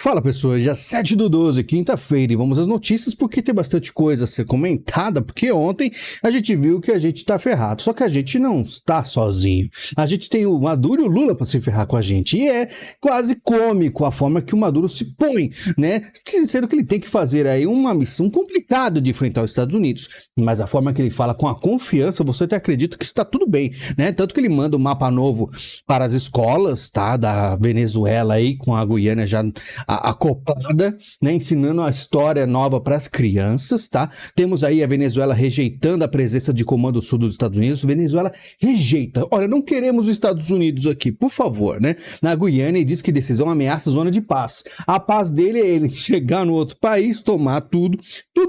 Fala pessoas, dia 7/12, quinta-feira, e vamos às notícias porque tem bastante coisa a ser comentada, porque ontem a gente viu que a gente tá ferrado, só que a gente não está sozinho. A gente tem o Maduro e o Lula para se ferrar com a gente, e é quase cômico a forma que o Maduro se põe, né? Sendo que ele tem que fazer aí uma missão complicada de enfrentar os Estados Unidos, mas a forma que ele fala com a confiança, você até acredita que está tudo bem, né? Tanto que ele manda um mapa novo para as escolas, tá? Da Venezuela aí, com a Guiana já acoplada, né, ensinando a história nova para as crianças, tá? Temos aí a Venezuela rejeitando a presença de Comando Sul dos Estados Unidos. Venezuela rejeita. Olha, não queremos os Estados Unidos aqui, por favor, né? Na Guiana, ele diz que decisão ameaça a zona de paz. A paz dele é ele chegar no outro país, tomar tudo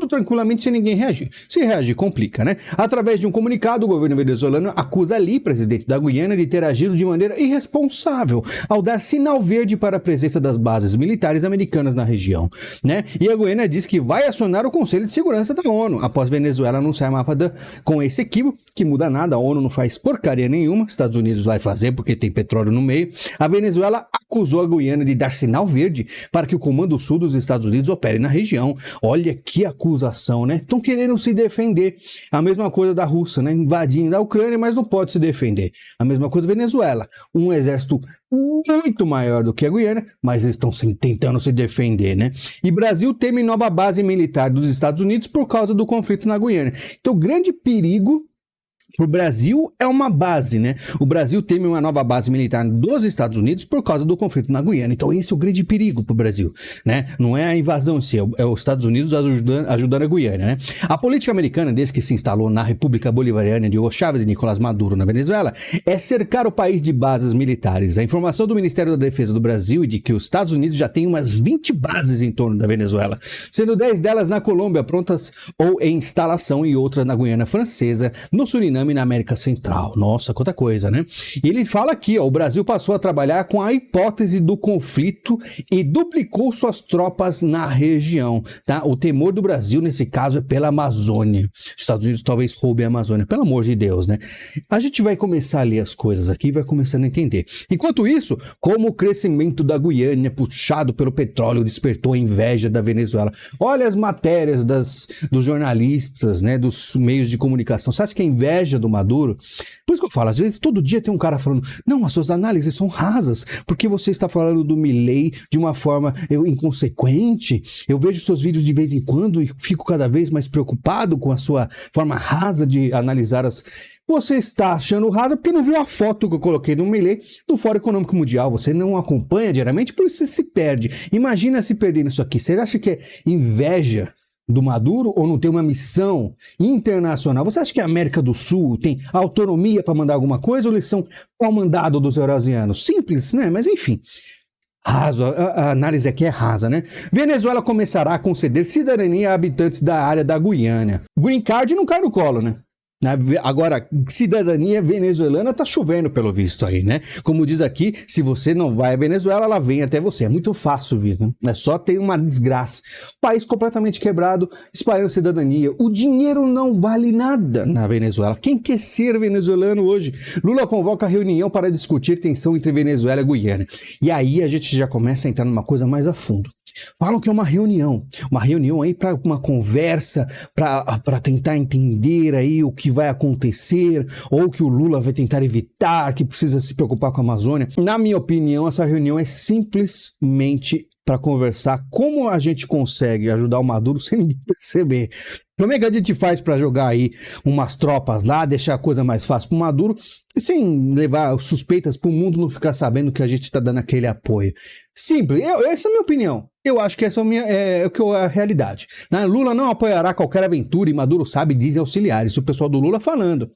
tranquilamente sem ninguém reagir. Se reagir, complica, né? Através de um comunicado, o governo venezuelano acusa Ali, presidente da Guiana, de ter agido de maneira irresponsável ao dar sinal verde para a presença das bases militares americanas na região, né? E a Guiana diz que vai acionar o Conselho de Segurança da ONU após Venezuela anunciar mapa com esse equívoco, que muda nada, a ONU não faz porcaria nenhuma, Estados Unidos vai fazer porque tem petróleo no meio. A Venezuela acusou a Guiana de dar sinal verde para que o Comando Sul dos Estados Unidos opere na região. Olha que acusação, né? Estão querendo se defender. A mesma coisa da Rússia, né? Invadindo a Ucrânia, mas não pode se defender. A mesma coisa da Venezuela. Um exército muito maior do que a Guiana, mas eles estão tentando se defender, né? E Brasil teme nova base militar dos Estados Unidos por causa do conflito na Guiana. Então, o grande perigo para o Brasil é uma base, né? O Brasil teme uma nova base militar dos Estados Unidos por causa do conflito na Guiana. Então esse é o grande perigo para o Brasil, né? Não é a invasão em si, é os Estados Unidos ajudando a Guiana, né? A política americana, desde que se instalou na República Bolivariana de Hugo Chávez e Nicolás Maduro na Venezuela, é cercar o país de bases militares. A informação do Ministério da Defesa do Brasil é de que os Estados Unidos já têm umas 20 bases em torno da Venezuela, sendo 10 delas na Colômbia prontas ou em instalação e outras na Guiana Francesa, no Suriname e na América Central. Nossa, quanta coisa, né? E ele fala aqui, ó, o Brasil passou a trabalhar com a hipótese do conflito e duplicou suas tropas na região, tá? O temor do Brasil, nesse caso, é pela Amazônia. Os Estados Unidos talvez roubem a Amazônia, pelo amor de Deus, né? A gente vai começar a ler as coisas aqui e vai começando a entender. Enquanto isso, como o crescimento da Guiana, puxado pelo petróleo, despertou a inveja da Venezuela. Olha as matérias dos jornalistas, né? Dos meios de comunicação. Você acha que a inveja do Maduro? Por isso que eu falo, às vezes todo dia tem um cara falando, não, as suas análises são rasas, porque você está falando do Milei de uma forma inconsequente. Eu vejo seus vídeos de vez em quando e fico cada vez mais preocupado com a sua forma rasa de analisar as... Você está achando rasa porque não viu a foto que eu coloquei do Milei no Fórum Econômico Mundial. Você não acompanha diariamente, por isso você se perde. Imagina se perder nisso aqui. Você acha que é inveja do Maduro ou não tem uma missão internacional? Você acha que a América do Sul tem autonomia para mandar alguma coisa ou eles são ao mandado dos eurasianos? Simples, né? Mas enfim, raso, a análise aqui é rasa, né? Venezuela começará a conceder cidadania a habitantes da área da Guiana. Green Card não cai no colo, né? Agora, cidadania venezuelana tá chovendo pelo visto aí, né? Como diz aqui, se você não vai à Venezuela, ela vem até você. É muito fácil vir, né? É só ter uma desgraça. País completamente quebrado, espalhando cidadania. O dinheiro não vale nada na Venezuela. Quem quer ser venezuelano hoje? Lula convoca reunião para discutir tensão entre Venezuela e Guiana. E aí a gente já começa a entrar numa coisa mais a fundo. Falam que é uma reunião aí para uma conversa, para tentar entender aí o que vai acontecer, ou que o Lula vai tentar evitar, que precisa se preocupar com a Amazônia. Na minha opinião, essa reunião é simplesmente para conversar como a gente consegue ajudar o Maduro sem ninguém perceber. Como é que a gente faz para jogar aí umas tropas lá, deixar a coisa mais fácil para o Maduro, sem levar suspeitas para o mundo não ficar sabendo que a gente está dando aquele apoio? Simples, essa é a minha opinião. Eu acho que essa é a realidade. Né? Lula não apoiará qualquer aventura e Maduro sabe, dizem auxiliares. Isso o pessoal do Lula falando.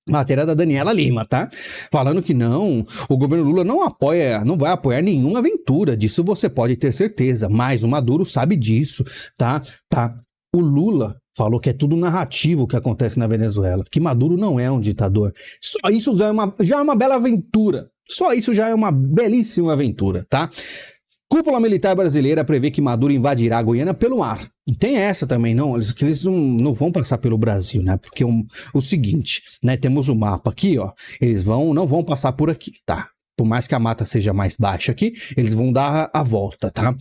Matéria da Daniela Lima, tá? Falando que não, o governo Lula não vai apoiar nenhuma aventura, disso você pode ter certeza, mas o Maduro sabe disso, tá? O Lula falou que é tudo narrativo o que acontece na Venezuela, que Maduro não é um ditador. Só isso já é uma bela aventura, só isso já é uma belíssima aventura, tá? Cúpula militar brasileira prevê que Maduro invadirá a Guiana pelo ar. Tem essa também, não, eles não vão passar pelo Brasil, né? Porque o seguinte, né? Temos o mapa aqui, ó. Eles não vão passar por aqui, tá? Por mais que a mata seja mais baixa aqui, eles vão dar a volta, tá?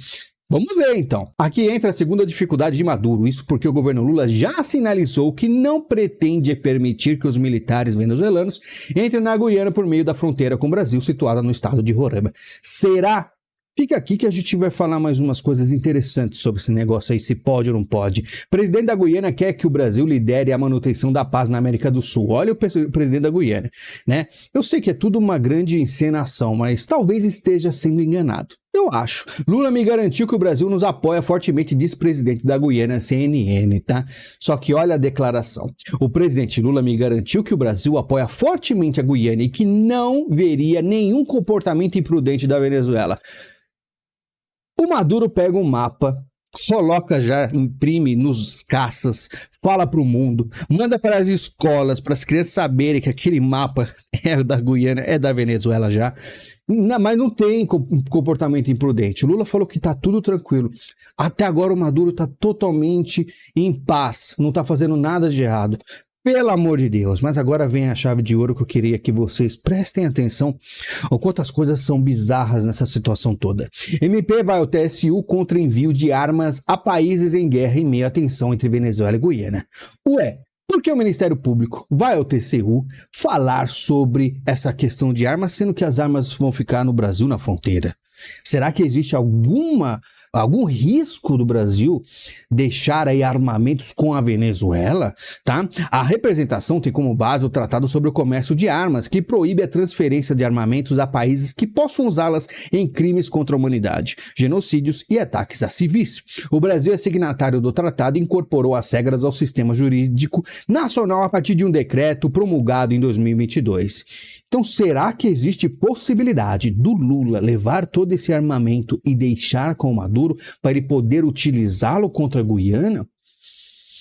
Vamos ver então. Aqui entra a segunda dificuldade de Maduro, isso porque o governo Lula já sinalizou que não pretende permitir que os militares venezuelanos entrem na Guiana por meio da fronteira com o Brasil, situada no estado de Roraima. Será? Fica aqui que a gente vai falar mais umas coisas interessantes sobre esse negócio aí, se pode ou não pode. O presidente da Guiana quer que o Brasil lidere a manutenção da paz na América do Sul. Olha o presidente da Guiana, né? Eu sei que é tudo uma grande encenação, mas talvez esteja sendo enganado. Eu acho. Lula me garantiu que o Brasil nos apoia fortemente, diz presidente da Guiana, CNN, tá? Só que olha a declaração. O presidente Lula me garantiu que o Brasil apoia fortemente a Guiana e que não veria nenhum comportamento imprudente da Venezuela. O Maduro pega um mapa, coloca já, imprime nos caças, fala para o mundo, manda para as escolas, para as crianças saberem que aquele mapa é da Guiana, é da Venezuela já. Não, mas não tem comportamento imprudente. O Lula falou que tá tudo tranquilo. Até agora o Maduro tá totalmente em paz, não tá fazendo nada de errado. Pelo amor de Deus, mas agora vem a chave de ouro que eu queria que vocês prestem atenção ao quanto as coisas são bizarras nessa situação toda. MP vai ao TSU contra envio de armas a países em guerra em meio à tensão entre Venezuela e Guiana. Ué, por que o Ministério Público vai ao TCU falar sobre essa questão de armas, sendo que as armas vão ficar no Brasil na fronteira? Será que existe algum risco do Brasil deixar aí armamentos com a Venezuela, tá? A representação tem como base o Tratado sobre o Comércio de Armas, que proíbe a transferência de armamentos a países que possam usá-las em crimes contra a humanidade, genocídios e ataques a civis. O Brasil é signatário do tratado e incorporou as regras ao sistema jurídico nacional a partir de um decreto promulgado em 2022. Então, será que existe possibilidade do Lula levar todo esse armamento e deixar com o Maduro para ele poder utilizá-lo contra a Guiana?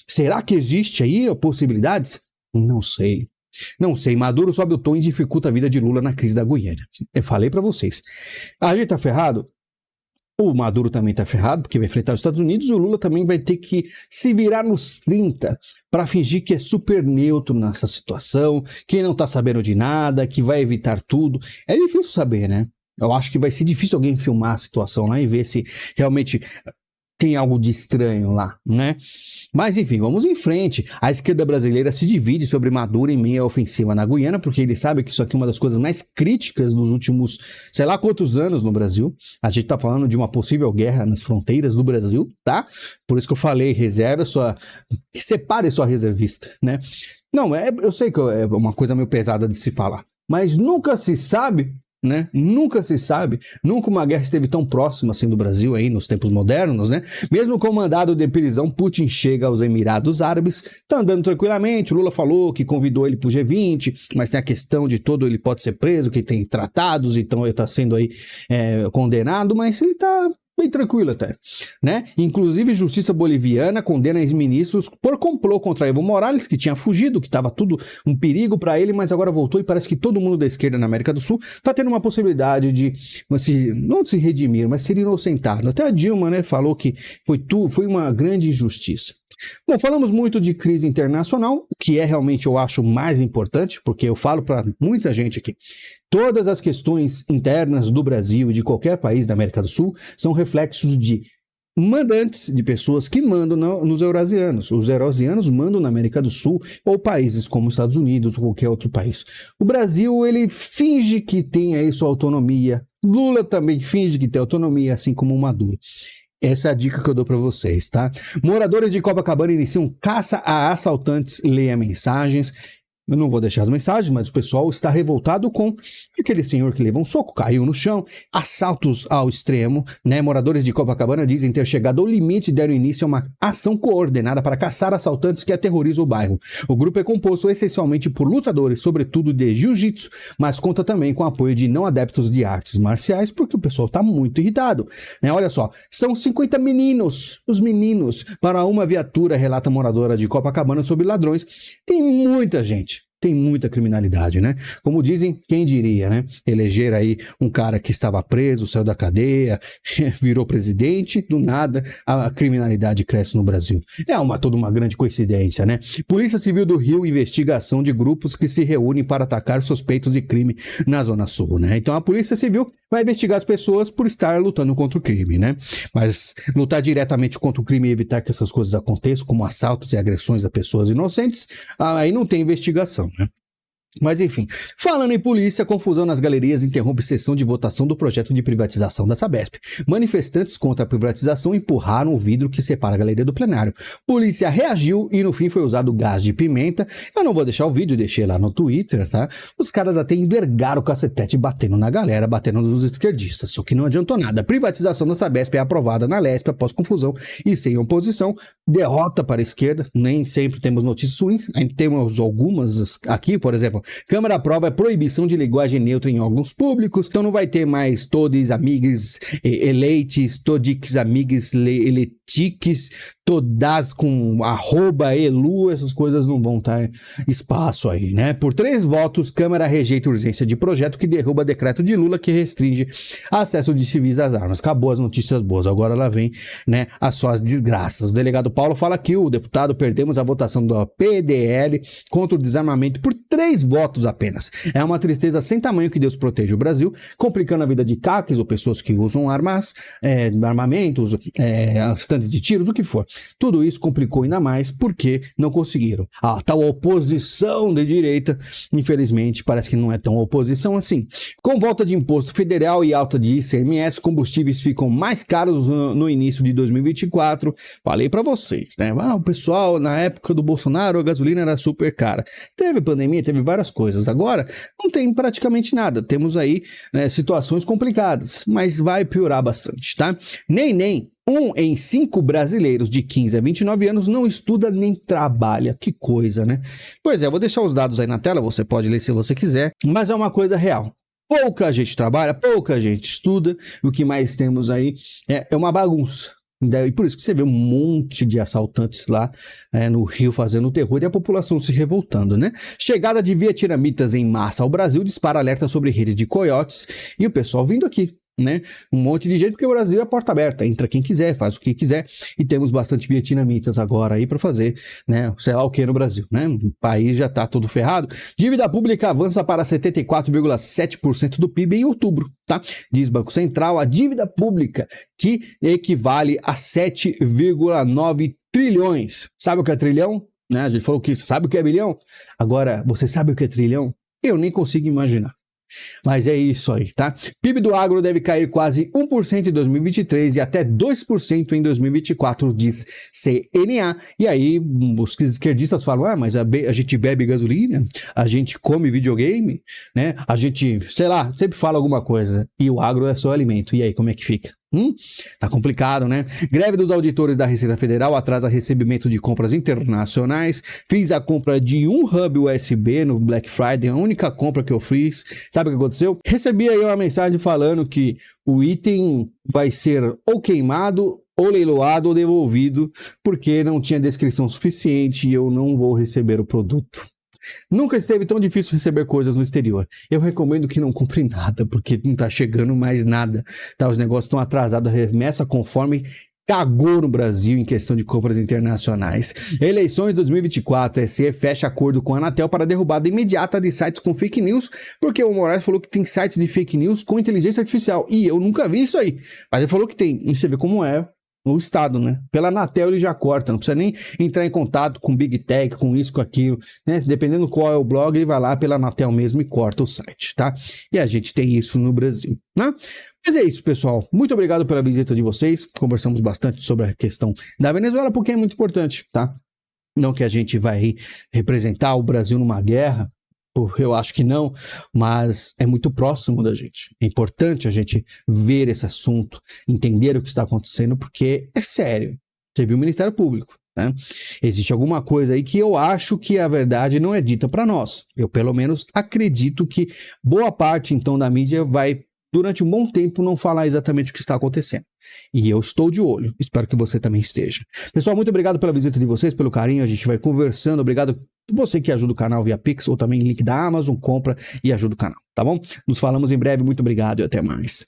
Será que existe aí possibilidades? Não sei. Não sei. Maduro sobe o tom e dificulta a vida de Lula na crise da Guiana. Eu falei para vocês. A gente tá ferrado? O Maduro também tá ferrado, porque vai enfrentar os Estados Unidos, e o Lula também vai ter que se virar nos 30 para fingir que é super neutro nessa situação, que não tá sabendo de nada, que vai evitar tudo. É difícil saber, né? Eu acho que vai ser difícil alguém filmar a situação lá e ver se realmente tem algo de estranho lá, né? Mas enfim, vamos em frente. A esquerda brasileira se divide sobre Maduro em meio à ofensiva na Guiana, porque ele sabe que isso aqui é uma das coisas mais críticas dos últimos, sei lá quantos anos no Brasil. A gente tá falando de uma possível guerra nas fronteiras do Brasil, tá? Por isso que eu falei, separe sua reservista, né? Não, eu sei que é uma coisa meio pesada de se falar, mas nunca se sabe, né? Nunca se sabe, nunca uma guerra esteve tão próxima assim do Brasil aí nos tempos modernos, né? Mesmo com o mandado de prisão, Putin chega aos Emirados Árabes, tá andando tranquilamente. O Lula falou que convidou ele pro G20, mas tem a questão de ele pode ser preso, que tem tratados, então ele tá sendo aí condenado, mas ele tá bem tranquilo até, né? Inclusive, Justiça Boliviana condena ex-ministros por complô contra Evo Morales, que tinha fugido, que estava tudo um perigo para ele, mas agora voltou e parece que todo mundo da esquerda na América do Sul está tendo uma possibilidade de, não de se redimir, mas ser inocentado. Até a Dilma, né, falou que foi uma grande injustiça. Bom, falamos muito de crise internacional, que é realmente, eu acho, mais importante, porque eu falo para muita gente aqui. Todas as questões internas do Brasil e de qualquer país da América do Sul são reflexos de mandantes, de pessoas que mandam nos eurasianos. Os eurasianos mandam na América do Sul ou países como os Estados Unidos ou qualquer outro país. O Brasil, ele finge que tem aí sua autonomia. Lula também finge que tem autonomia, assim como o Maduro. Essa é a dica que eu dou para vocês, tá? Moradores de Copacabana iniciam caça a assaltantes. Leia mensagens. Eu não vou deixar as mensagens, mas o pessoal está revoltado com aquele senhor que levou um soco, caiu no chão, assaltos ao extremo, né? Moradores de Copacabana dizem ter chegado ao limite e deram início a uma ação coordenada para caçar assaltantes que aterrorizam o bairro. O grupo é composto essencialmente por lutadores, sobretudo de jiu-jitsu, mas conta também com o apoio de não adeptos de artes marciais, porque o pessoal está muito irritado, né? Olha só, são 50 meninos, os meninos, para uma viatura, relata a moradora de Copacabana sobre ladrões. Tem muita gente. tem muita criminalidade, né? Como dizem, quem diria, né? Eleger aí um cara que estava preso, saiu da cadeia, virou presidente, do nada a criminalidade cresce no Brasil. É toda uma grande coincidência, né? Polícia Civil do Rio investiga a ação de grupos que se reúnem para atacar suspeitos de crime na Zona Sul, né? Então a Polícia Civil vai investigar as pessoas por estar lutando contra o crime, né? Mas lutar diretamente contra o crime e evitar que essas coisas aconteçam, como assaltos e agressões a pessoas inocentes, aí não tem investigação, né? Mas enfim, falando em polícia, confusão nas galerias interrompe sessão de votação do projeto de privatização da Sabesp. Manifestantes contra a privatização empurraram o vidro que separa a galeria do plenário. Polícia reagiu e no fim foi usado gás de pimenta. Eu não vou deixar o vídeo, deixei lá no Twitter, tá? Os caras até envergaram o cacetete batendo na galera, batendo nos esquerdistas, só que não adiantou nada. A privatização da Sabesp é aprovada na Lesp após confusão e sem oposição. Derrota para a esquerda, nem sempre temos notícias ruins, temos algumas aqui, por exemplo, Câmara aprova a proibição de linguagem neutra em órgãos públicos, então não vai ter mais todos amigos eleites, todix amigos eletiques, todas com arroba, elu, essas coisas não vão ter espaço aí, né? Por 3 votos, Câmara rejeita urgência de projeto que derruba decreto de Lula que restringe acesso de civis às armas. Acabou as notícias boas, agora lá vem, né, só as desgraças. O delegado Paulo fala que o deputado perdemos a votação do PDL contra o desarmamento por 3 votos apenas. É uma tristeza sem tamanho que Deus proteja o Brasil, complicando a vida de caques ou pessoas que usam armas, armamentos, estantes de tiros, o que for. Tudo isso complicou ainda mais porque não conseguiram. A tal oposição de direita, infelizmente, parece que não é tão oposição assim. Com volta de imposto federal e alta de ICMS, combustíveis ficam mais caros no início de 2024. Falei pra vocês, né? O pessoal, na época do Bolsonaro, a gasolina era super cara. Teve pandemia, teve várias coisas. Agora, não tem praticamente nada. Temos aí, né, situações complicadas, mas vai piorar bastante, tá? Nem 1 em 5 brasileiros de 15 a 29 anos não estuda nem trabalha. Que coisa, né? Pois é, eu vou deixar os dados aí na tela, você pode ler se você quiser, mas é uma coisa real. Pouca gente trabalha, pouca gente estuda, o que mais temos aí é uma bagunça. E por isso que você vê um monte de assaltantes lá no Rio fazendo terror e a população se revoltando, né? Chegada de vietnamitas em massa ao Brasil dispara alerta sobre redes de coiotes e o pessoal vindo aqui, né? Um monte de gente, porque o Brasil é porta aberta, entra quem quiser, faz o que quiser, e temos bastante vietnamitas agora aí para fazer, né? Sei lá o que no Brasil, né? O país já tá todo ferrado. Dívida pública avança para 74,7% do PIB em outubro, tá? Diz Banco Central, a dívida pública que equivale a 7,9 trilhões. Sabe o que é trilhão? Né? A gente falou que sabe o que é bilhão? Agora, você sabe o que é trilhão? Eu nem consigo imaginar. Mas é isso aí, tá? PIB do agro deve cair quase 1% em 2023 e até 2% em 2024, diz CNA. E aí, os esquerdistas falam, mas a gente bebe gasolina, a gente come videogame, né? A gente, sei lá, sempre fala alguma coisa. E o agro é só alimento. E aí, como é que fica? Tá complicado, né? Greve dos auditores da Receita Federal atrasa recebimento de compras internacionais. Fiz a compra de um hub USB no Black Friday, a única compra que eu fiz. Sabe o que aconteceu? Recebi aí uma mensagem falando que o item vai ser ou queimado, ou leiloado, ou devolvido, porque não tinha descrição suficiente e eu não vou receber o produto. Nunca esteve tão difícil receber coisas no exterior. Eu recomendo que não compre nada, porque não tá chegando mais nada. Tá, os negócios estão atrasados, a remessa conforme cagou no Brasil em questão de compras internacionais. Eleições 2024, TSE fecha acordo com a Anatel para derrubada imediata de sites com fake news, porque o Moraes falou que tem sites de fake news com inteligência artificial, e eu nunca vi isso aí. Mas ele falou que tem, e você vê como é o Estado, né? Pela Anatel ele já corta, não precisa nem entrar em contato com Big Tech, com isso, com aquilo, né? Dependendo qual é o blog, ele vai lá pela Anatel mesmo e corta o site, tá? E a gente tem isso no Brasil, né? Mas é isso, pessoal. Muito obrigado pela visita de vocês. Conversamos bastante sobre a questão da Venezuela, porque é muito importante, tá? Não que a gente vai representar o Brasil numa guerra, eu acho que não, mas é muito próximo da gente. É importante a gente ver esse assunto, entender o que está acontecendo, porque é sério. Você viu o Ministério Público, né? Existe alguma coisa aí que eu acho que a verdade não é dita para nós. Eu, pelo menos, acredito que boa parte, então, da mídia vai durante um bom tempo, não falar exatamente o que está acontecendo. E eu estou de olho, espero que você também esteja. Pessoal, muito obrigado pela visita de vocês, pelo carinho, a gente vai conversando, obrigado você que ajuda o canal via Pix ou também link da Amazon, compra e ajuda o canal, tá bom? Nos falamos em breve, muito obrigado e até mais.